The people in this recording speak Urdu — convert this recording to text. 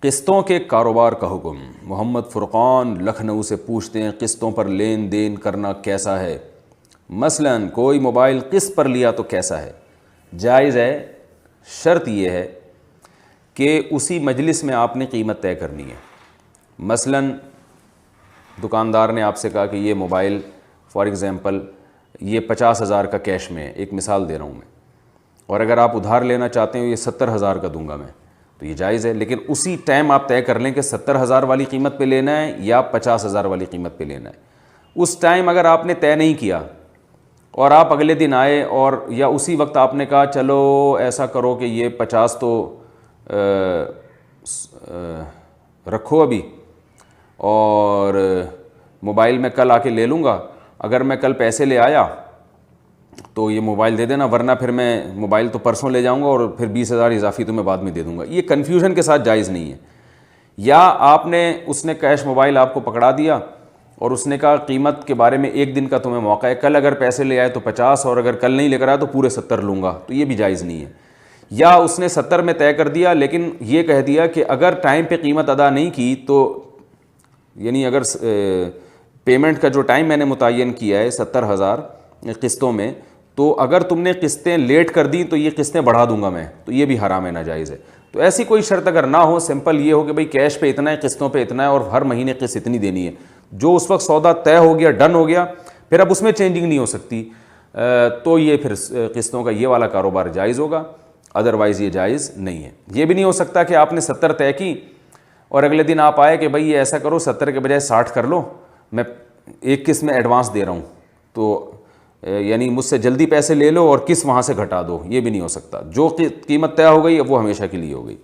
قسطوں کے کاروبار کا حکم۔ محمد فرقان لکھنؤ سے پوچھتے ہیں قسطوں پر لین دین کرنا کیسا ہے؟ مثلاً کوئی موبائل قسط پر لیا تو کیسا ہے؟ جائز ہے، شرط یہ ہے کہ اسی مجلس میں آپ نے قیمت طے کرنی ہے۔ مثلاً دکاندار نے آپ سے کہا کہ یہ موبائل فار ایگزامپل یہ 50,000 کا کیش میں ہے، ایک مثال دے رہا ہوں میں، اور اگر آپ ادھار لینا چاہتے ہو یہ 70,000 کا دوں گا میں، تو یہ جائز ہے، لیکن اسی ٹائم آپ طے کر لیں کہ 70,000 والی قیمت پہ لینا ہے یا 50,000 والی قیمت پہ لینا ہے۔ اس ٹائم اگر آپ نے طے نہیں کیا اور آپ اگلے دن آئے اور یا اسی وقت آپ نے کہا چلو ایسا کرو کہ یہ 50 تو رکھو ابھی اور موبائل میں کل آ کے لے لوں گا، اگر میں کل پیسے لے آیا تو یہ موبائل دے دینا، ورنہ پھر میں موبائل تو پرسوں لے جاؤں گا اور پھر 20,000 اضافی تو میں بعد میں دے دوں گا۔ یہ کنفیوژن کے ساتھ جائز نہیں ہے۔ یا آپ نے اس نے کیش موبائل آپ کو پکڑا دیا اور اس نے کہا قیمت کے بارے میں ایک دن کا تمہیں موقع ہے، کل اگر پیسے لے آئے تو 50 اور اگر کل نہیں لے کر آیا تو پورے 70 لوں گا، تو یہ بھی جائز نہیں ہے۔ یا اس نے 70 میں طے کر دیا لیکن یہ کہہ دیا کہ اگر ٹائم پہ قیمت ادا نہیں کی تو یعنی اگر پیمنٹ کا جو ٹائم میں نے متعین کیا ہے 70,000 قسطوں میں، تو اگر تم نے قسطیں لیٹ کر دی تو یہ قسطیں بڑھا دوں گا میں، تو یہ بھی حرام ہے، ناجائز ہے۔ تو ایسی کوئی شرط اگر نہ ہو، سمپل یہ ہو کہ بھئی کیش پہ اتنا ہے، قسطوں پہ اتنا ہے اور ہر مہینے قسط اتنی دینی ہے، جو اس وقت سودا طے ہو گیا، ڈن ہو گیا، پھر اب اس میں چینجنگ نہیں ہو سکتی، تو یہ پھر قسطوں کا یہ والا کاروبار جائز ہوگا، ادروائز یہ جائز نہیں ہے۔ یہ بھی نہیں ہو سکتا کہ آپ نے 70 طے کی اور اگلے دن آپ آئے کہ بھئی یہ ایسا کرو 70 کے بجائے 60 کر لو، میں ایک قسط میں ایڈوانس دے رہا ہوں، تو یعنی مجھ سے جلدی پیسے لے لو اور قسط وہاں سے گھٹا دو، یہ بھی نہیں ہو سکتا۔ جو قیمت طے ہو گئی اب وہ ہمیشہ کے لیے ہو گئی۔